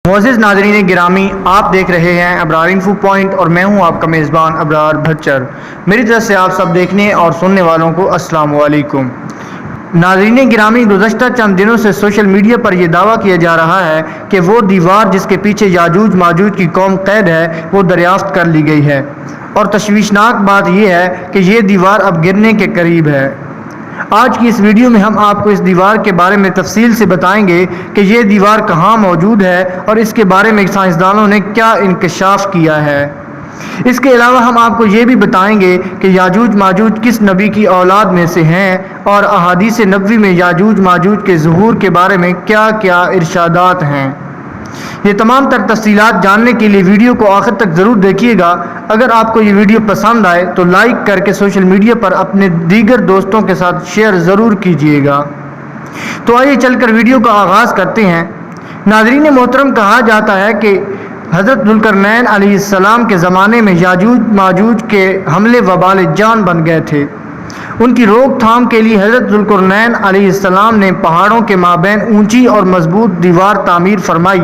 معزز ناظرین گرامی، آپ دیکھ رہے ہیں ابرار انفو پوائنٹ اور میں ہوں آپ کا میزبان ابرار بھچر۔ میری طرف سے آپ سب دیکھنے اور سننے والوں کو السلام علیکم۔ ناظرین گرامی، گزشتہ چند دنوں سے سوشل میڈیا پر یہ دعویٰ کیا جا رہا ہے کہ وہ دیوار جس کے پیچھے یاجوج ماجوج کی قوم قید ہے وہ دریافت کر لی گئی ہے، اور تشویشناک بات یہ ہے کہ یہ دیوار اب گرنے کے قریب ہے۔ آج کی اس ویڈیو میں ہم آپ کو اس دیوار کے بارے میں تفصیل سے بتائیں گے کہ یہ دیوار کہاں موجود ہے اور اس کے بارے میں سائنسدانوں نے کیا انکشاف کیا ہے۔ اس کے علاوہ ہم آپ کو یہ بھی بتائیں گے کہ یاجوج ماجوج کس نبی کی اولاد میں سے ہیں، اور احادیث نبوی میں یاجوج ماجوج کے ظہور کے بارے میں کیا کیا ارشادات ہیں۔ یہ تمام تر تفصیلات جاننے کے لیے ویڈیو کو آخر تک ضرور دیکھیے گا۔ اگر آپ کو یہ ویڈیو پسند آئے تو لائک کر کے سوشل میڈیا پر اپنے دیگر دوستوں کے ساتھ شیئر ضرور کیجیے گا۔ تو آئیے چل کر ویڈیو کا آغاز کرتے ہیں۔ ناظرین محترم، کہا جاتا ہے کہ حضرت ذوالقرنین علیہ السلام کے زمانے میں یاجوج ماجوج کے حملے وبال جان بن گئے تھے۔ ان کی روک تھام کے لیے حضرت ذوالقرنین علیہ السلام نے پہاڑوں کے مابین اونچی اور مضبوط دیوار تعمیر فرمائی۔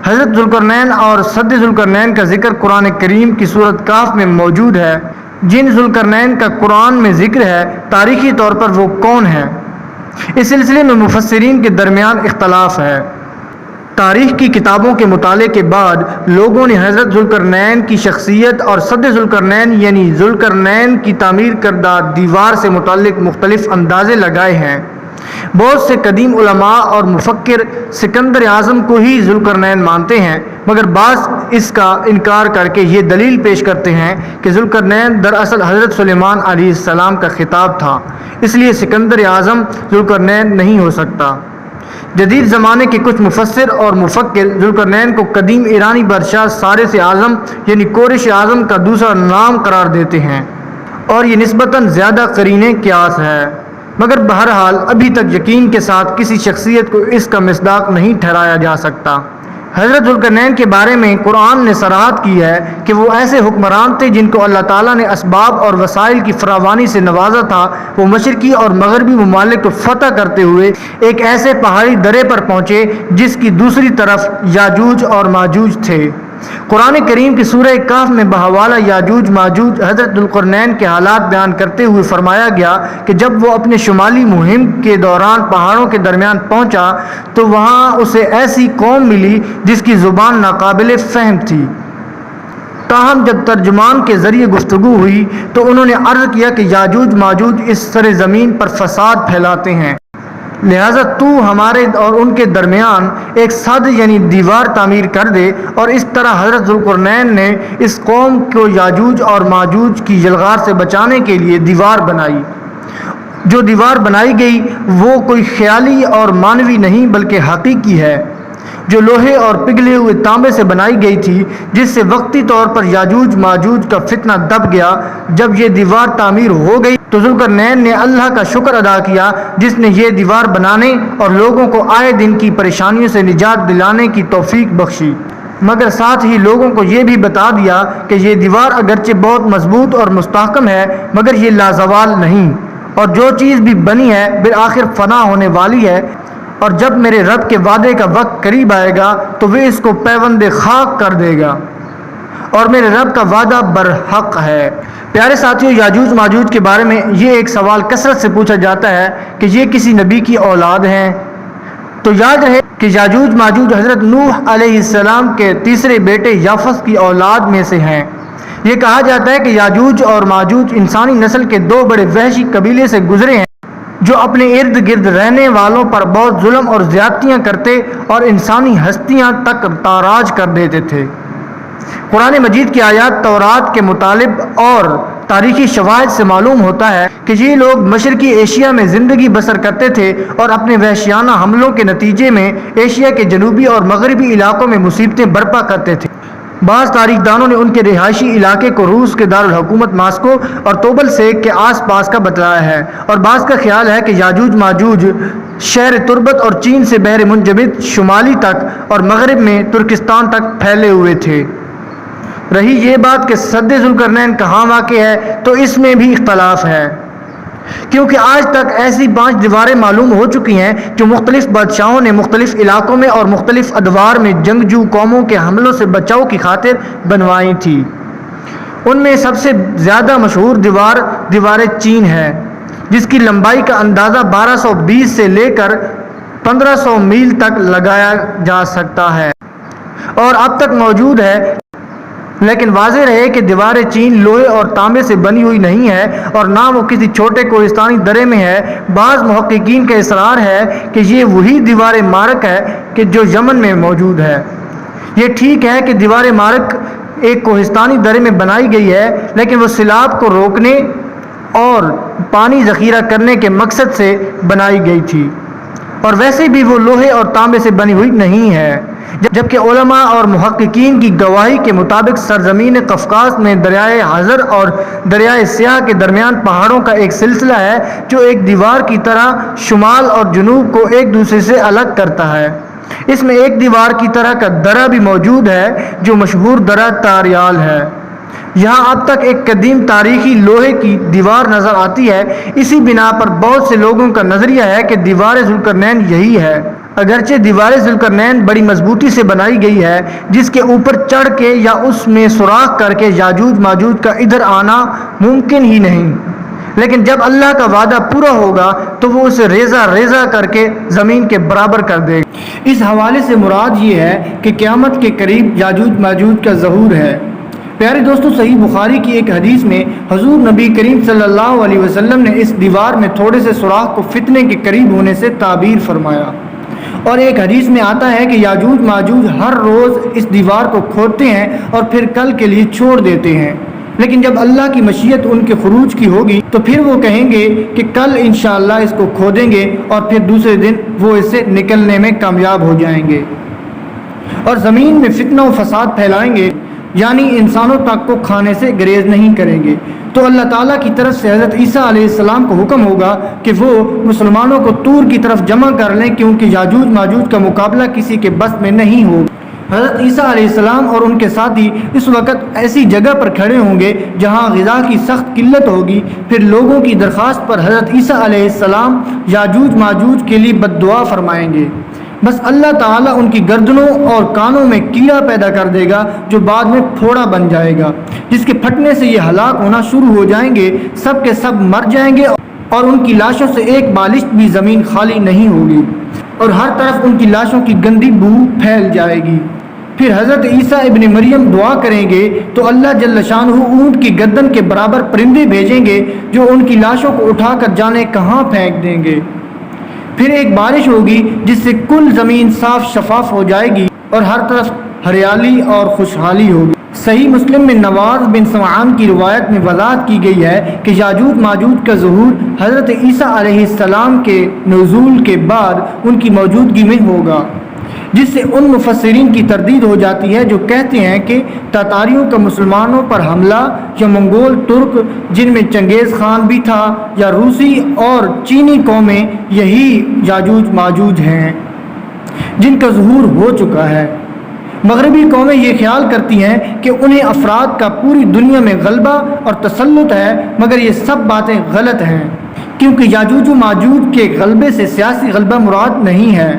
حضرت ذوالقرنین اور سد ذوالقرنین کا ذکر قرآن کریم کی سورۃ کاف میں موجود ہے۔ جن ذوالقرنین کا قرآن میں ذکر ہے، تاریخی طور پر وہ کون ہیں؟ اس سلسلے میں مفسرین کے درمیان اختلاف ہے۔ تاریخ کی کتابوں کے مطالعے کے بعد لوگوں نے حضرت ذوالقرنین کی شخصیت اور سد ذوالقرنین یعنی ذوالقرنین کی تعمیر کردہ دیوار سے متعلق مختلف اندازے لگائے ہیں۔ بہت سے قدیم علماء اور مفکر سکندر اعظم کو ہی ذوالقرنین مانتے ہیں، مگر بعض اس کا انکار کر کے یہ دلیل پیش کرتے ہیں کہ ذوالقرنین دراصل حضرت سلیمان علیہ السلام کا خطاب تھا، اس لیے سکندر اعظم ذوالقرنین نہیں ہو سکتا۔ جدید زمانے کے کچھ مفسر اور مفکر ذوالقرنین کو قدیم ایرانی بادشاہ سارس اعظم یعنی کورش اعظم کا دوسرا نام قرار دیتے ہیں، اور یہ نسبتاً زیادہ قرین قیاس ہے، مگر بہرحال ابھی تک یقین کے ساتھ کسی شخصیت کو اس کا مصداق نہیں ٹھہرایا جا سکتا۔ حضرت ذوالقرنین کے بارے میں قرآن نے صراحت کی ہے کہ وہ ایسے حکمران تھے جن کو اللہ تعالیٰ نے اسباب اور وسائل کی فراوانی سے نوازا تھا۔ وہ مشرقی اور مغربی ممالک کو فتح کرتے ہوئے ایک ایسے پہاڑی درے پر پہنچے جس کی دوسری طرف یاجوج اور ماجوج تھے۔ قرآن کریم کی سورہ کہف میں بحوالہ یاجوج ماجوج حضرت ذوالقرنین کے حالات بیان کرتے ہوئے فرمایا گیا کہ جب وہ اپنے شمالی مہم کے دوران پہاڑوں کے درمیان پہنچا تو وہاں اسے ایسی قوم ملی جس کی زبان ناقابل فہم تھی۔ تاہم جب ترجمان کے ذریعے گفتگو ہوئی تو انہوں نے عرض کیا کہ یاجوج ماجوج اس سر زمین پر فساد پھیلاتے ہیں، لہٰذا تو ہمارے اور ان کے درمیان ایک سد یعنی دیوار تعمیر کر دے۔ اور اس طرح حضرت ذوالقرنین نے اس قوم کو یاجوج اور ماجوج کی یلغار سے بچانے کے لیے دیوار بنائی۔ جو دیوار بنائی گئی وہ کوئی خیالی اور مانوی نہیں بلکہ حقیقی ہے، جو لوہے اور پگھلے ہوئے تانبے سے بنائی گئی تھی، جس سے وقتی طور پر یاجوج ماجوج کا فتنہ دب گیا۔ جب یہ دیوار تعمیر ہو گئی تو ذوالقرنین نے اللہ کا شکر ادا کیا جس نے یہ دیوار بنانے اور لوگوں کو آئے دن کی پریشانیوں سے نجات دلانے کی توفیق بخشی، مگر ساتھ ہی لوگوں کو یہ بھی بتا دیا کہ یہ دیوار اگرچہ بہت مضبوط اور مستحکم ہے مگر یہ لازوال نہیں، اور جو چیز بھی بنی ہے بالآخر فنا ہونے والی ہے، اور جب میرے رب کے وعدے کا وقت قریب آئے گا تو وہ اس کو پیوند خاک کر دے گا، اور میرے رب کا وعدہ برحق ہے۔ پیارے ساتھیوں، یاجوج ماجوج کے بارے میں یہ ایک سوال کثرت سے پوچھا جاتا ہے کہ یہ کسی نبی کی اولاد ہیں؟ تو یاد رہے کہ یاجوج ماجوج حضرت نوح علیہ السلام کے تیسرے بیٹے یافس کی اولاد میں سے ہیں۔ یہ کہا جاتا ہے کہ یاجوج اور ماجوج انسانی نسل کے دو بڑے وحشی قبیلے سے گزرے ہیں جو اپنے ارد گرد رہنے والوں پر بہت ظلم اور زیادتیاں کرتے اور انسانی ہستیاں تک تاراج کر دیتے تھے۔ قرآن مجید کی آیات تورات کے مطالب اور تاریخی شواہد سے معلوم ہوتا ہے کہ یہ لوگ مشرقی ایشیا میں زندگی بسر کرتے تھے اور اپنے وحشیانہ حملوں کے نتیجے میں ایشیا کے جنوبی اور مغربی علاقوں میں مصیبتیں برپا کرتے تھے۔ بعض تاریخ دانوں نے ان کے رہائشی علاقے کو روس کے دارالحکومت ماسکو اور توبل سیک کے آس پاس کا بتلایا ہے، اور بعض کا خیال ہے کہ یاجوج ماجوج شہر تربت اور چین سے بحر منجمد شمالی تک اور مغرب میں ترکستان تک پھیلے ہوئے تھے۔ رہی یہ بات کہ سد ذوالقرنین کہاں واقع ہے تو اس میں بھی اختلاف ہے۔ کیونکہ آج تک ایسی 5 دیواریں معلوم ہو چکی ہیں جو مختلف بادشاہوں نے مختلف علاقوں میں اور مختلف ادوار میں جنگجو قوموں کے حملوں سے بچاؤ کی خاطر بنوائی تھی۔ ان میں سب سے زیادہ مشہور دیوار چین ہے، جس کی لمبائی کا اندازہ 1220 سے لے کر 1500 میل تک لگایا جا سکتا ہے اور اب تک موجود ہے۔ لیکن واضح رہے کہ دیوار چین لوہے اور تانبے سے بنی ہوئی نہیں ہے اور نہ وہ کسی چھوٹے کوہستانی درے میں ہے۔ بعض محققین کا اصرار ہے کہ یہ وہی دیوار مارک ہے کہ جو یمن میں موجود ہے۔ یہ ٹھیک ہے کہ دیوار مارک ایک کوہستانی درے میں بنائی گئی ہے، لیکن وہ سیلاب کو روکنے اور پانی ذخیرہ کرنے کے مقصد سے بنائی گئی تھی، اور ویسے بھی وہ لوہے اور تانبے سے بنی ہوئی نہیں ہے۔ جبکہ علماء اور محققین کی گواہی کے مطابق سرزمین قفقاز میں دریائے حضر اور دریائے سیاہ کے درمیان پہاڑوں کا ایک سلسلہ ہے جو ایک دیوار کی طرح شمال اور جنوب کو ایک دوسرے سے الگ کرتا ہے۔ اس میں ایک دیوار کی طرح کا درہ بھی موجود ہے جو مشہور درہ تاریال ہے۔ یہاں اب تک ایک قدیم تاریخی لوہے کی دیوار نظر آتی ہے۔ اسی بنا پر بہت سے لوگوں کا نظریہ ہے کہ دیوار ذوالقرنین یہی ہے۔ اگرچہ دیوار ذوالقرنین بڑی مضبوطی سے بنائی گئی ہے، جس کے اوپر چڑھ کے یا اس میں سوراخ کر کے یاجوج ماجوج کا ادھر آنا ممکن ہی نہیں، لیکن جب اللہ کا وعدہ پورا ہوگا تو وہ اسے ریزہ ریزہ کر کے زمین کے برابر کر دے گا۔ اس حوالے سے مراد یہ ہے کہ قیامت کے قریب یاجوج ماجوج کا ظہور ہے۔ پیارے دوستو، صحیح بخاری کی ایک حدیث میں حضور نبی کریم صلی اللہ علیہ وسلم نے اس دیوار میں تھوڑے سے سوراخ کو فتنے کے قریب ہونے سے تعبیر فرمایا، اور ایک حدیث میں آتا ہے کہ یاجوج ماجوج ہر روز اس دیوار کو کھودتے ہیں اور پھر کل کے لیے چھوڑ دیتے ہیں، لیکن جب اللہ کی مشیت ان کے خروج کی ہوگی تو پھر وہ کہیں گے کہ کل انشاءاللہ اس کو کھودیں گے، اور پھر دوسرے دن وہ اس سے نکلنے میں کامیاب ہو جائیں گے اور زمین میں فتنہ و فساد پھیلائیں گے، یعنی انسانوں تک کو کھانے سے گریز نہیں کریں گے۔ تو اللہ تعالیٰ کی طرف سے حضرت عیسیٰ علیہ السلام کو حکم ہوگا کہ وہ مسلمانوں کو طور کی طرف جمع کر لیں، کیونکہ یاجوج ماجوج کا مقابلہ کسی کے بس میں نہیں ہوگا۔ حضرت عیسیٰ علیہ السلام اور ان کے ساتھی اس وقت ایسی جگہ پر کھڑے ہوں گے جہاں غذا کی سخت قلت ہوگی۔ پھر لوگوں کی درخواست پر حضرت عیسیٰ علیہ السلام یاجوج ماجوج کے لیے بد دعا فرمائیں گے، بس اللہ تعالیٰ ان کی گردنوں اور کانوں میں کیڑا پیدا کر دے گا جو بعد میں پھوڑا بن جائے گا، جس کے پھٹنے سے یہ ہلاک ہونا شروع ہو جائیں گے، سب کے سب مر جائیں گے اور ان کی لاشوں سے ایک بالشت بھی زمین خالی نہیں ہوگی اور ہر طرف ان کی لاشوں کی گندی بو پھیل جائے گی۔ پھر حضرت عیسیٰ ابن مریم دعا کریں گے تو اللہ جل شانہ اونٹ کی گردن کے برابر پرندے بھیجیں گے جو ان کی لاشوں کو اٹھا کر جانے کہاں پھینک دیں گے۔ پھر ایک بارش ہوگی جس سے کل زمین صاف شفاف ہو جائے گی اور ہر طرف ہریالی اور خوشحالی ہوگی۔ صحیح مسلم میں نواز بن سمعان کی روایت میں وضاحت کی گئی ہے کہ یاجوج ماجوج کا ظہور حضرت عیسیٰ علیہ السلام کے نزول کے بعد ان کی موجودگی میں ہوگا، جس سے ان مفسرین کی تردید ہو جاتی ہے جو کہتے ہیں کہ تاتاریوں کا مسلمانوں پر حملہ یا منگول ترک، جن میں چنگیز خان بھی تھا، یا روسی اور چینی قومیں یہی یاجوج ماجوج ہیں جن کا ظہور ہو چکا ہے۔ مغربی قومیں یہ خیال کرتی ہیں کہ انہیں افراد کا پوری دنیا میں غلبہ اور تسلط ہے، مگر یہ سب باتیں غلط ہیں، کیونکہ یاجوج و ماجوج کے غلبے سے سیاسی غلبہ مراد نہیں ہے،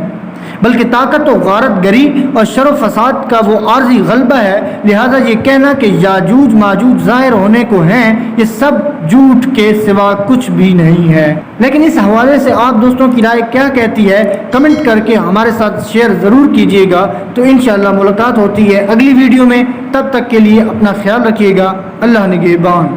بلکہ طاقت و غارت گری اور شر و فساد کا وہ عارضی غلبہ ہے۔ لہذا یہ کہنا کہ یاجوج ماجوج ظاہر ہونے کو ہیں، یہ سب جھوٹ کے سوا کچھ بھی نہیں ہے۔ لیکن اس حوالے سے آپ دوستوں کی رائے کیا کہتی ہے؟ کمنٹ کر کے ہمارے ساتھ شیئر ضرور کیجیے گا۔ تو انشاءاللہ ملاقات ہوتی ہے اگلی ویڈیو میں، تب تک کے لیے اپنا خیال رکھیے گا۔ اللہ نگہبان۔